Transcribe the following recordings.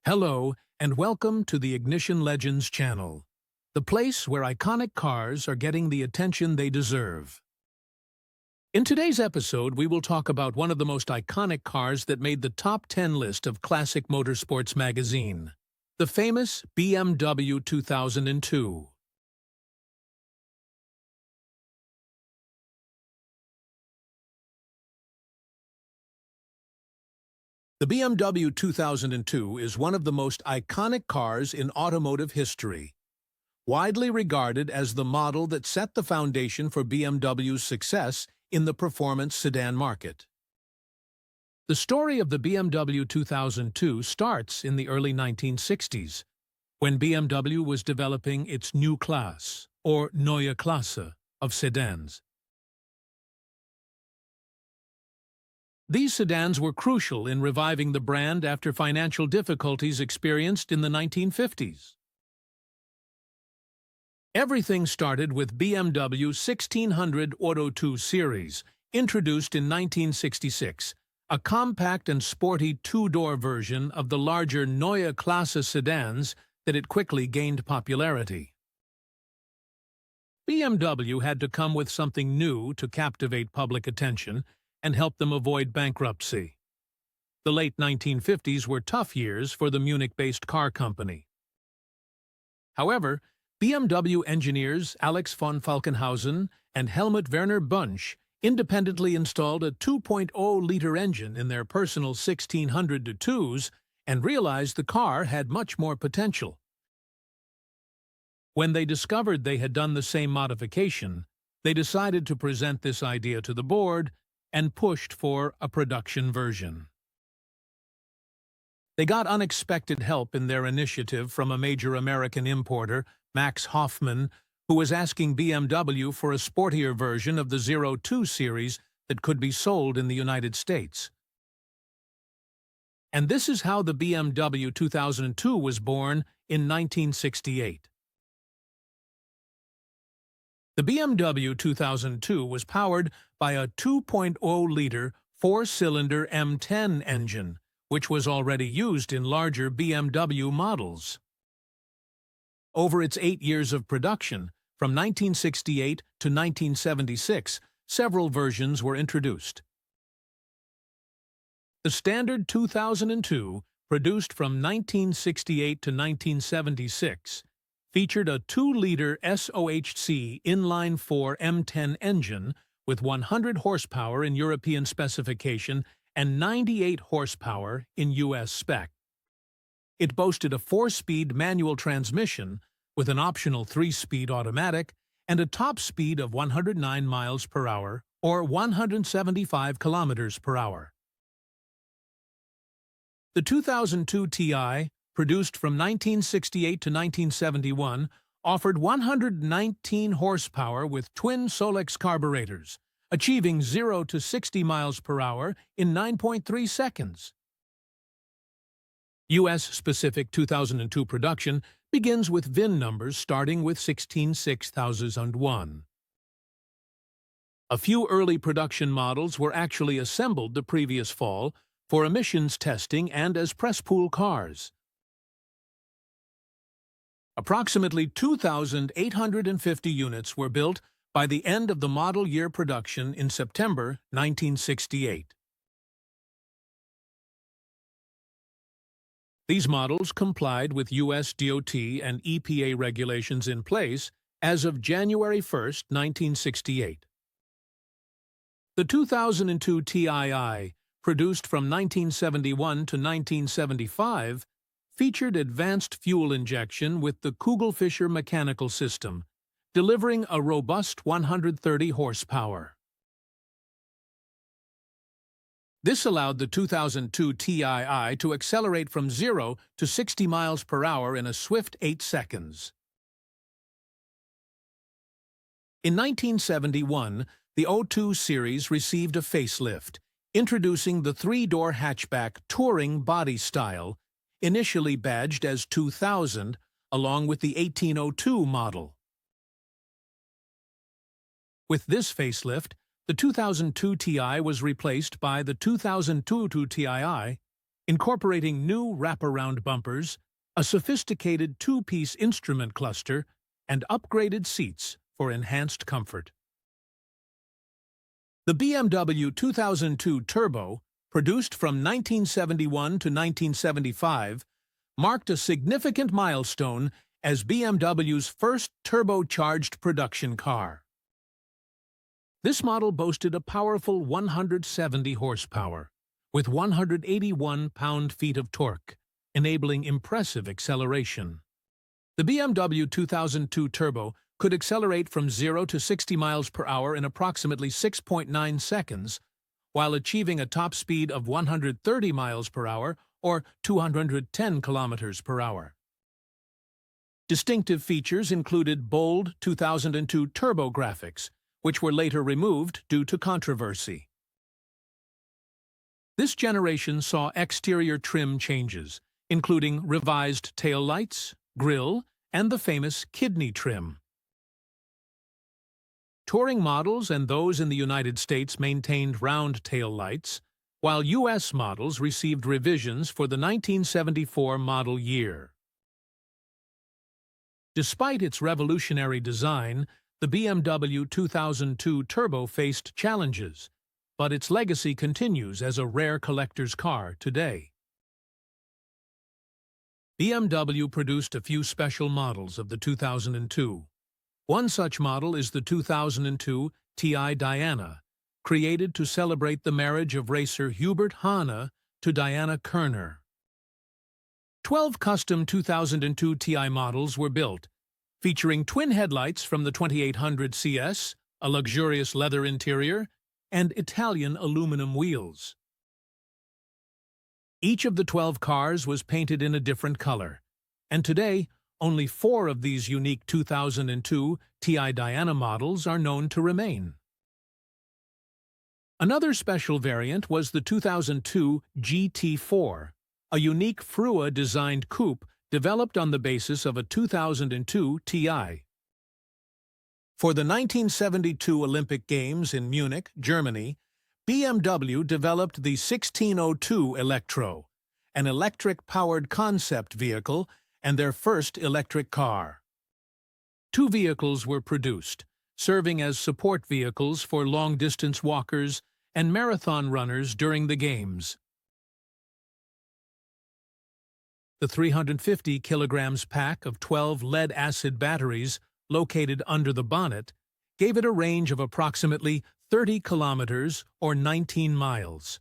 Hello, and welcome to the Ignition Legends channel, the place where iconic cars are getting the attention they deserve. In today's episode, we will talk about one of the most iconic cars that made the top 10 list of Classic Motorsports magazine, the famous BMW 2002. The BMW 2002 is one of the most iconic cars in automotive history, widely regarded as the model that set the foundation for BMW's success in the performance sedan market. The story of the BMW 2002 starts in the early 1960s, when BMW was developing its new class, or Neue Klasse, of sedans. These sedans were crucial in reviving the brand after financial difficulties experienced in the 1950s. Everything started with BMW 1600 Auto 2 Series, introduced in 1966, a compact and sporty two-door version of the larger Neue Klasse sedans that it quickly gained popularity. BMW had to come with something new to captivate public attention and help them avoid bankruptcy. The late 1950s were tough years for the Munich-based car company. However, BMW engineers Alex von Falkenhausen and Helmut Werner Bunch independently installed a 2.0-liter engine in their personal 1600 2s and realized the car had much more potential. When they discovered they had done the same modification, they decided to present this idea to the board and pushed for a production version. They got unexpected help in their initiative from a major American importer, Max Hoffman, who was asking BMW for a sportier version of the 02 series that could be sold in the United States. And this is how the BMW 2002 was born in 1968. The BMW 2002 was powered by a 2.0-liter four-cylinder M10 engine, which was already used in larger BMW models. Over its 8 years of production, from 1968 to 1976, several versions were introduced. The standard 2002, produced from 1968 to 1976, featured a 2-liter SOHC inline-4 M10 engine with 100 horsepower in European specification and 98 horsepower in US spec. It boasted a 4-speed manual transmission with an optional 3-speed automatic and a top speed of 109 miles per hour or 175 kilometers per hour. The 2002 Ti, produced from 1968 to 1971, offered 119 horsepower with twin Solex carburetors, achieving 0 to 60 miles per hour in 9.3 seconds. US-specific 2002 production begins with VIN numbers starting with 166,001. A few early production models were actually assembled the previous fall for emissions testing and as press pool cars. Approximately 2,850 units were built by the end of the model year production in September 1968. These models complied with US DOT and EPA regulations in place as of January 1, 1968. The 2002 Tii, produced from 1971 to 1975, featured advanced fuel injection with the Kugelfischer mechanical system, delivering a robust 130 horsepower. This allowed the 2002 Tii to accelerate from 0 to 60 miles per hour in a swift 8 seconds. In 1971, the 02 series received a facelift, introducing the 3-door hatchback touring body style, initially badged as 2000, along with the 1802 model. With this facelift, the 2002 Ti was replaced by the 2002 Tii, incorporating new wraparound bumpers, a sophisticated two-piece instrument cluster, and upgraded seats for enhanced comfort. The BMW 2002 Turbo, produced from 1971 to 1975, marked a significant milestone as BMW's first turbocharged production car. This model boasted a powerful 170 horsepower, with 181 pound-feet of torque, enabling impressive acceleration. The BMW 2002 Turbo could accelerate from 0 to 60 miles per hour in approximately 6.9 seconds, while achieving a top speed of 130 miles per hour or 210 kilometers per hour. Distinctive features included bold 2002 turbo graphics, which were later removed due to controversy. This generation saw exterior trim changes, including revised taillights, grille, and the famous kidney trim. Touring models and those in the United States maintained round taillights, while U.S. models received revisions for the 1974 model year. Despite its revolutionary design, the BMW 2002 Turbo faced challenges, but its legacy continues as a rare collector's car today. BMW produced a few special models of the 2002. One such model is the 2002 Ti Diana, created to celebrate the marriage of racer Hubert Hahne to Diana Kerner. 12 custom 2002 Ti models were built, featuring twin headlights from the 2800 CS, a luxurious leather interior, and Italian aluminum wheels. Each of the 12 cars was painted in a different color, and today, only 4 of these unique 2002 Ti Diana models are known to remain. Another special variant was the 2002 GT4, a unique Frua-designed coupe developed on the basis of a 2002 Ti. For the 1972 Olympic Games in Munich, Germany, BMW developed the 1602 Electro, an electric-powered concept vehicle and their first electric car. 2 vehicles were produced, serving as support vehicles for long-distance walkers and marathon runners during the Games. The 350 kilograms pack of 12 lead-acid batteries located under the bonnet gave it a range of approximately 30 kilometers or 19 miles.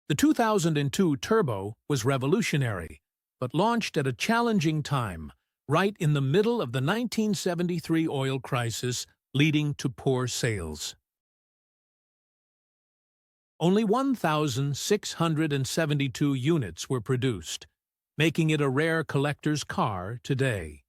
The 2002 Turbo was revolutionary, but launched at a challenging time, right in the middle of the 1973 oil crisis, leading to poor sales. Only 1,672 units were produced, making it a rare collector's car today.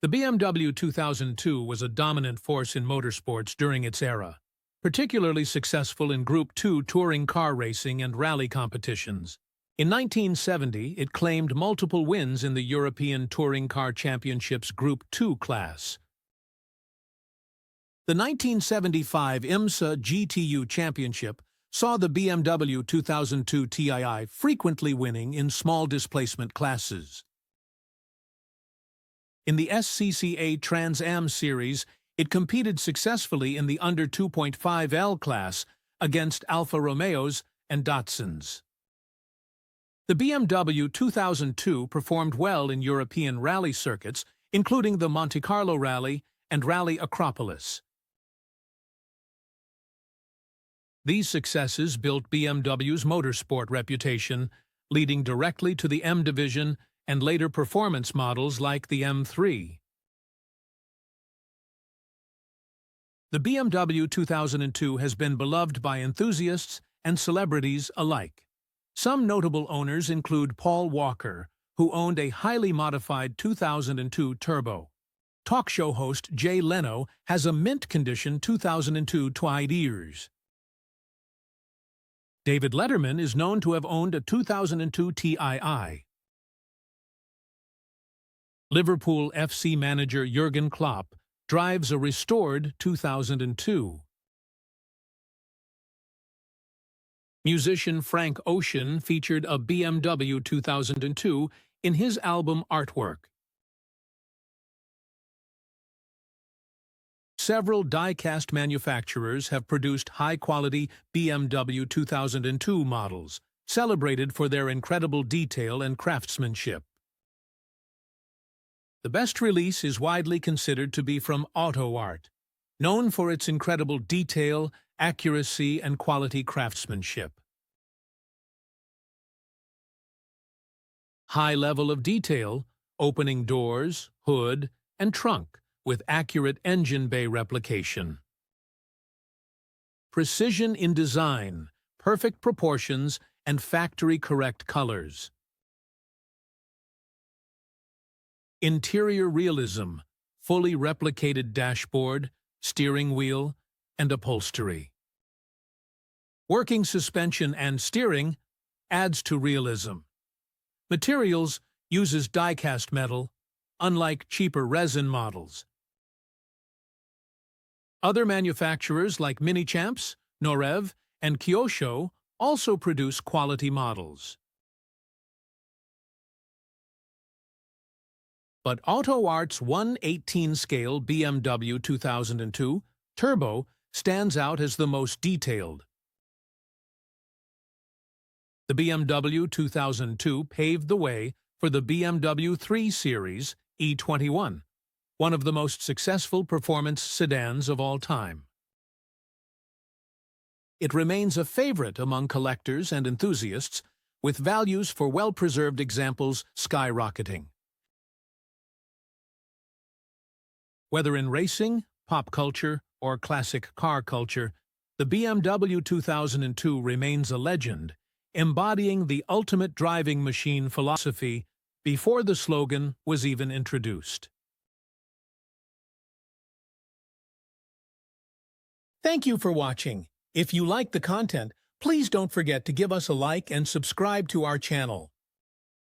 The BMW 2002 was a dominant force in motorsports during its era, particularly successful in Group 2 touring car racing and rally competitions. In 1970, it claimed multiple wins in the European Touring Car Championships Group 2 class. The 1975 IMSA GTU Championship saw the BMW 2002 Ti frequently winning in small displacement classes. In the SCCA Trans Am series, it competed successfully in the under 2.5L class against Alfa Romeos and Datsuns. The BMW 2002 performed well in European rally circuits, including the Monte Carlo Rally and Rally Acropolis. These successes built BMW's motorsport reputation, leading directly to the M division and later performance models like the M3. The BMW 2002 has been beloved by enthusiasts and celebrities alike. Some notable owners include Paul Walker, who owned a highly modified 2002 Turbo. Talk show host Jay Leno has a mint-condition 2002 Tweed ears. David Letterman is known to have owned a 2002 Tii. Liverpool FC manager Jurgen Klopp drives a restored 2002. Musician Frank Ocean featured a BMW 2002 in his album artwork. Several die-cast manufacturers have produced high-quality BMW 2002 models, celebrated for their incredible detail and craftsmanship. The best release is widely considered to be from Auto Art, known for its incredible detail, accuracy, and quality craftsmanship. High level of detail, opening doors, hood, and trunk, with accurate engine bay replication. Precision in design, perfect proportions, and factory-correct colors. Interior realism, fully replicated dashboard, steering wheel, and upholstery. Working suspension and steering adds to realism. Materials uses die-cast metal, unlike cheaper resin models. Other manufacturers like Minichamps, Norev, and Kyosho also produce quality models. But Auto Art's 1/18 scale BMW 2002 Turbo stands out as the most detailed. The BMW 2002 paved the way for the BMW 3 Series E21, one of the most successful performance sedans of all time. It remains a favorite among collectors and enthusiasts, with values for well-preserved examples skyrocketing. Whether in racing, pop culture, or classic car culture, the BMW 2002 remains a legend, embodying the ultimate driving machine philosophy before the slogan was even introduced. Thank you for watching. If you like the content, please don't forget to give us a like and subscribe to our channel.